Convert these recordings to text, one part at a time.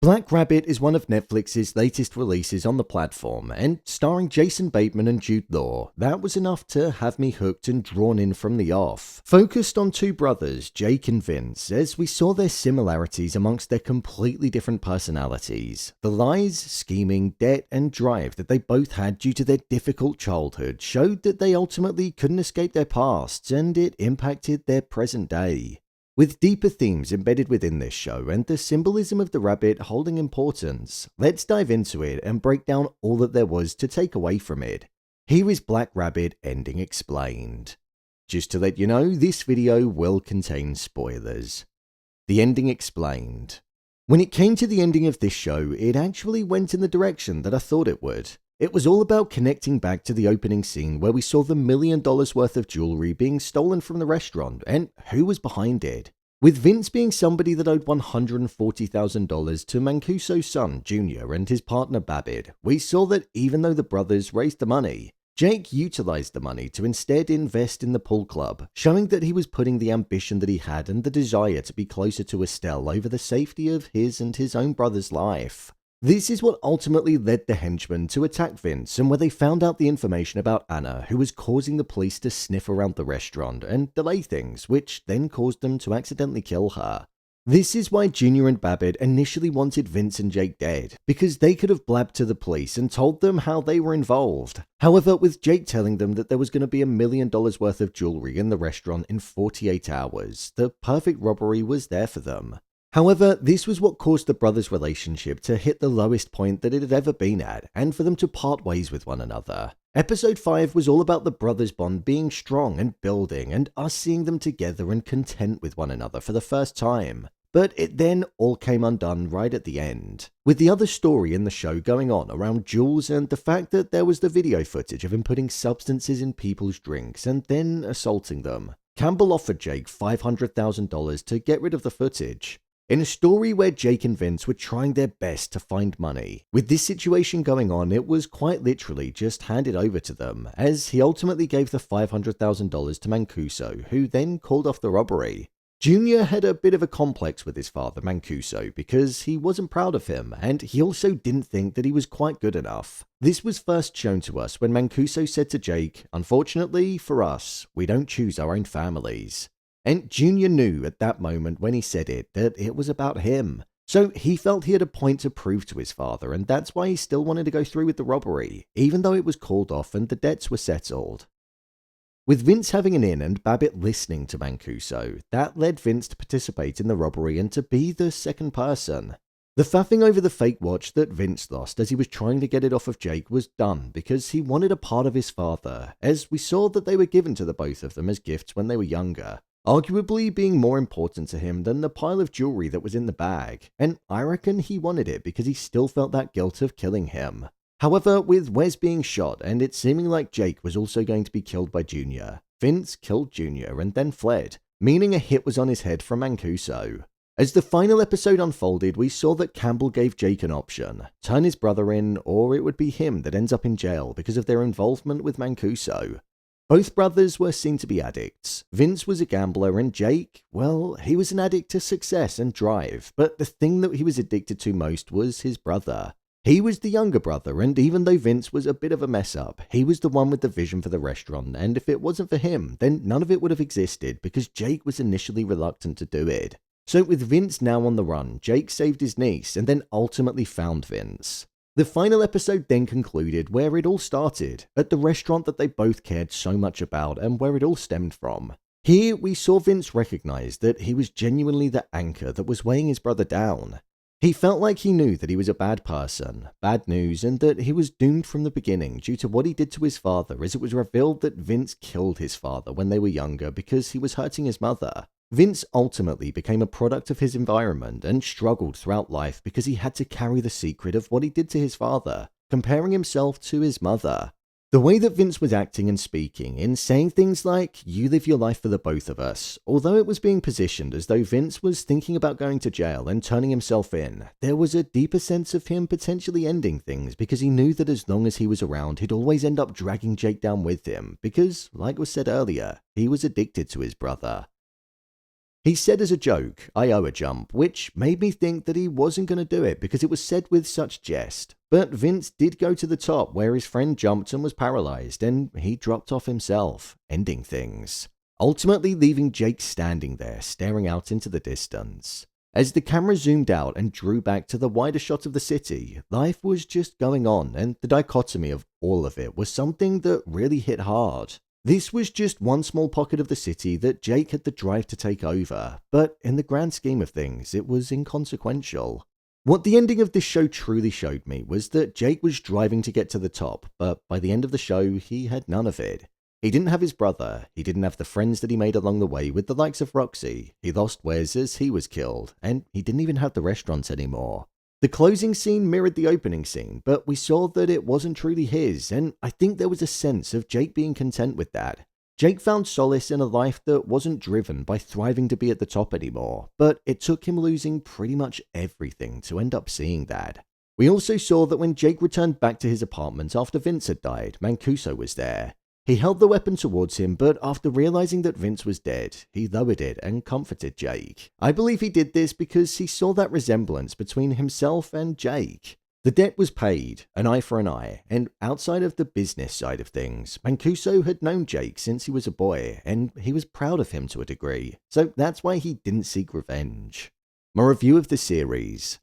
Black Rabbit is one of Netflix's latest releases on the platform, and starring Jason Bateman and Jude, that was enough to have me hooked and drawn in from the off. Focused on two brothers, Jake and Vince, as we saw their similarities amongst their completely different personalities. The lies, scheming, debt, and drive that they both had due to their difficult childhood showed that they ultimately couldn't escape their pasts, and it impacted their present day. With deeper themes embedded within this show and the symbolism of the rabbit holding importance, let's dive into it and break down all that there was to take away from it. Here is Black Rabbit Ending Explained. Just to let you know, this video will contain spoilers. The Ending Explained. When it came to the ending of this show, it actually went in the direction that I thought it would. It was all about connecting back to the opening scene where we saw the $1 million worth of jewelry being stolen from the restaurant and who was behind it. With Vince being somebody that owed $140,000 to Mancuso's son, Junior, and his partner Babbitt, we saw that even though the brothers raised the money, Jake utilized the money to instead invest in the pool club, showing that he was putting the ambition that he had and the desire to be closer to Estelle over the safety of his and his own brother's life. This is what ultimately led the henchmen to attack Vince, and where they found out the information about Anna, who was causing the police to sniff around the restaurant and delay things, which then caused them to accidentally kill her. This is why Junior and Babbitt initially wanted Vince and Jake dead, because they could have blabbed to the police and told them how they were involved. However, with Jake telling them that there was going to be $1 million worth of jewelry in the restaurant in 48 hours, the perfect robbery was there for them. However, this was what caused the brothers' relationship to hit the lowest point that it had ever been at, and for them to part ways with one another. Episode 5 was all about the brothers' bond being strong and building, and us seeing them together and content with one another for the first time. But it then all came undone right at the end, with the other story in the show going on around Jules and the fact that there was the video footage of him putting substances in people's drinks and then assaulting them. Campbell offered Jake $500,000 to get rid of the footage. In a story where Jake and Vince were trying their best to find money, with this situation going on, it was quite literally just handed over to them, as he ultimately gave the $500,000 to Mancuso, who then called off the robbery. Junior had a bit of a complex with his father, Mancuso, because he wasn't proud of him, and he also didn't think that he was quite good enough. This was first shown to us when Mancuso said to Jake, "Unfortunately for us, we don't choose our own families." And Junior knew at that moment when he said it that it was about him. So he felt he had a point to prove to his father, and that's why he still wanted to go through with the robbery, even though it was called off and the debts were settled. With Vince having an in and Babbitt listening to Mancuso, that led Vince to participate in the robbery and to be the second person. The faffing over the fake watch that Vince lost as he was trying to get it off of Jake was done because he wanted a part of his father, as we saw that they were given to the both of them as gifts when they were younger, arguably being more important to him than the pile of jewelry that was in the bag, and I reckon he wanted it because he still felt that guilt of killing him. However, with Wes being shot and it seeming like Jake was also going to be killed by Junior, Vince killed Junior and then fled, meaning a hit was on his head from Mancuso. As the final episode unfolded, we saw that Campbell gave Jake an option: turn his brother in, or it would be him that ends up in jail because of their involvement with Mancuso. Both brothers were seen to be addicts. Vince was a gambler and Jake, well, he was an addict to success and drive, but the thing that he was addicted to most was his brother. He was the younger brother, and even though Vince was a bit of a mess up, he was the one with the vision for the restaurant, and if it wasn't for him, then none of it would have existed because Jake was initially reluctant to do it. So with Vince now on the run, Jake saved his niece and then ultimately found Vince. The final episode then concluded where it all started, at the restaurant that they both cared so much about and where it all stemmed from. Here we saw Vince recognize that he was genuinely the anchor that was weighing his brother down. He felt like he knew that he was a bad person, bad news, and that he was doomed from the beginning due to what he did to his father, as it was revealed that Vince killed his father when they were younger because he was hurting his mother. Vince ultimately became a product of his environment and struggled throughout life because he had to carry the secret of what he did to his father, comparing himself to his mother. The way that Vince was acting and speaking, in saying things like, "You live your life for the both of us," although it was being positioned as though Vince was thinking about going to jail and turning himself in, there was a deeper sense of him potentially ending things because he knew that as long as he was around, he'd always end up dragging Jake down with him because, like was said earlier, he was addicted to his brother. He said as a joke, "I owe a jump," which made me think that he wasn't going to do it because it was said with such jest. But Vince did go to the top where his friend jumped and was paralyzed, and he dropped off himself, ending things. Ultimately leaving Jake standing there, staring out into the distance. As the camera zoomed out and drew back to the wider shot of the city, life was just going on, and the dichotomy of all of it was something that really hit hard. This was just one small pocket of the city that Jake had the drive to take over, but in the grand scheme of things, it was inconsequential. What the ending of this show truly showed me was that Jake was driving to get to the top, but by the end of the show, he had none of it. He didn't have his brother, he didn't have the friends that he made along the way with the likes of Roxy, he lost Wes as he was killed, and he didn't even have the restaurant anymore. The closing scene mirrored the opening scene, but we saw that it wasn't truly his, and I think there was a sense of Jake being content with that. Jake found solace in a life that wasn't driven by thriving to be at the top anymore, but it took him losing pretty much everything to end up seeing that. We also saw that when Jake returned back to his apartment after Vince had died, Mancuso was there. He held the weapon towards him, but after realizing that Vince was dead, he lowered it and comforted Jake. I believe he did this because he saw that resemblance between himself and Jake. The debt was paid, an eye for an eye, and outside of the business side of things, Mancuso had known Jake since he was a boy, and he was proud of him to a degree, so that's why he didn't seek revenge. My review of the series.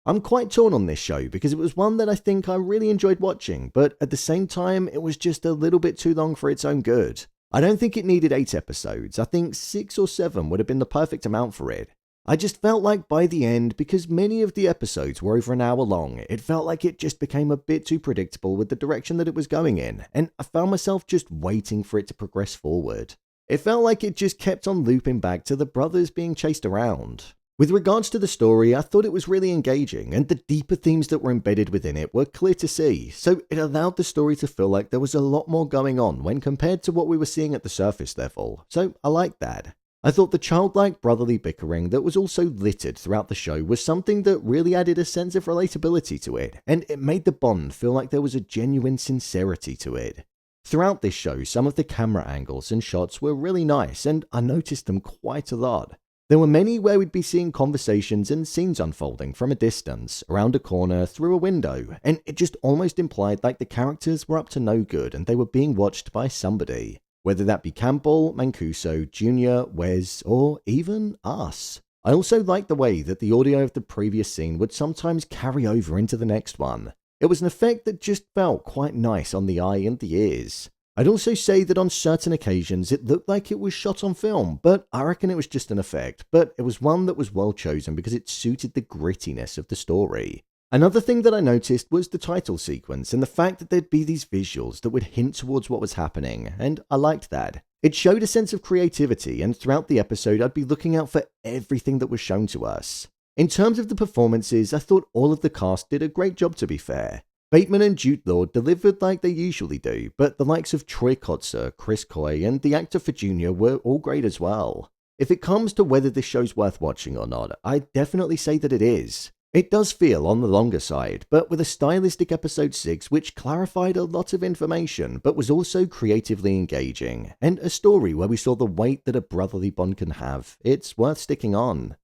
I'm quite torn on this show because it was one that I think I really enjoyed watching, but at the same time, it was just a little bit too long for its own good. I don't think it needed 8 episodes, I think 6 or 7 would have been the perfect amount for it. I just felt like by the end, because many of the episodes were over an hour long, it felt like it just became a bit too predictable with the direction that it was going in, and I found myself just waiting for it to progress forward. It felt like it just kept on looping back to the brothers being chased around. With regards to the story, I thought it was really engaging, and the deeper themes that were embedded within it were clear to see, so it allowed the story to feel like there was a lot more going on when compared to what we were seeing at the surface level, so I liked that. I thought the childlike brotherly bickering that was also littered throughout the show was something that really added a sense of relatability to it, and it made the bond feel like there was a genuine sincerity to it. Throughout this show, some of the camera angles and shots were really nice, and I noticed them quite a lot. There were many where we'd be seeing conversations and scenes unfolding from a distance, around a corner, through a window, and it just almost implied like the characters were up to no good and they were being watched by somebody. Whether that be Campbell, Mancuso, Jr., Wes, or even us. I also liked the way that the audio of the previous scene would sometimes carry over into the next one. It was an effect that just felt quite nice on the eye and the ears. I'd also say that on certain occasions it looked like it was shot on film, but I reckon it was just an effect, but it was one that was well chosen because it suited the grittiness of the story. Another thing that I noticed was the title sequence and the fact that there'd be these visuals that would hint towards what was happening, and I liked that. It showed a sense of creativity, and throughout the episode I'd be looking out for everything that was shown to us. In terms of the performances, I thought all of the cast did a great job, to be fair. Bateman and Jude delivered like they usually do, but the likes of Troy Kotzer, Chris Coy, and the actor for Junior were all great as well. If it comes to whether this show's worth watching or not, I'd definitely say that it is. It does feel on the longer side, but with a stylistic episode 6 which clarified a lot of information, but was also creatively engaging, and a story where we saw the weight that a brotherly bond can have, it's worth sticking on.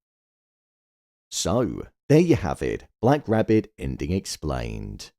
So, there you have it, Black Rabbit ending explained.